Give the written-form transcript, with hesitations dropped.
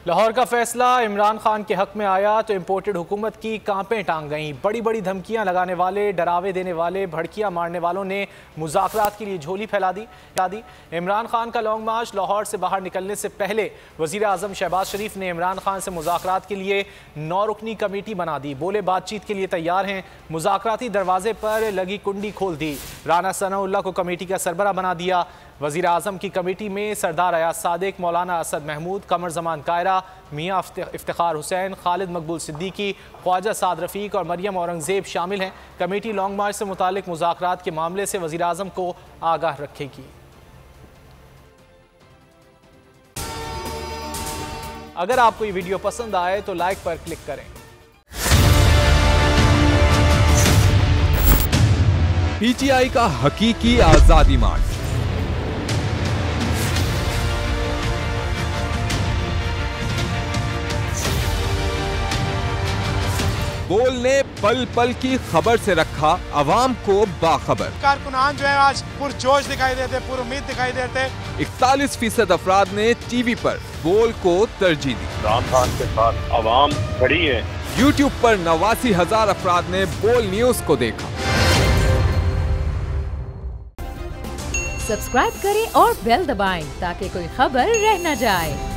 लाहौर का फैसला इमरान खान के हक में आया तो इम्पोर्टेड हुकूमत की कांपें टांग गईं। बड़ी बड़ी धमकियां लगाने वाले, डरावे देने वाले, भड़कियां मारने वालों ने मुज़ाकरात के लिए झोली फैला दी। इमरान खान का लॉन्ग मार्च लाहौर से बाहर निकलने से पहले वज़ीर आज़म शहबाज शरीफ ने इमरान खान से मुज़ाकरात के लिए 9 रुकनी कमेटी बना दी। बोले बातचीत के लिए तैयार हैं। मुज़ाकराती दरवाजे पर लगी कुंडी खोल दी। राना सनाउल्लाह को कमेटी का सरबरा बना दिया। वज़ीर आज़म की कमेटी में सरदार अयाज सादिक, मौलाना असद महमूद, कमर जमान कायरा, मियाँ इफ्तिखार हुसैन, खालिद मकबूल सिद्दीकी, ख्वाजा साद रफ़ीक और मरियम औरंगज़ेब शामिल हैं। कमेटी लॉन्ग मार्च से मुतालिक मुज़ाकरात के मामले से वज़ीर आज़म को आगाह रखेगी। अगर आपको ये वीडियो पसंद आए तो लाइक पर क्लिक करें। पीटीआई का हकीकी आजादी मार्च। बोल ने पल पल की खबर से रखा अवाम को बाखबर। कारकुनान जो है आज पुरजोश दिखाई देते, पुरुम्मीद दिखाई देते। 41% अफराद ने टीवी पर बोल को तरजीह दी। इमरान खान के साथ अवाम खड़ी है। यूट्यूब पर 89,000 अफराद ने बोल न्यूज को देखा। सब्सक्राइब करें और बेल दबाएं ताकि कोई खबर रह न जाए।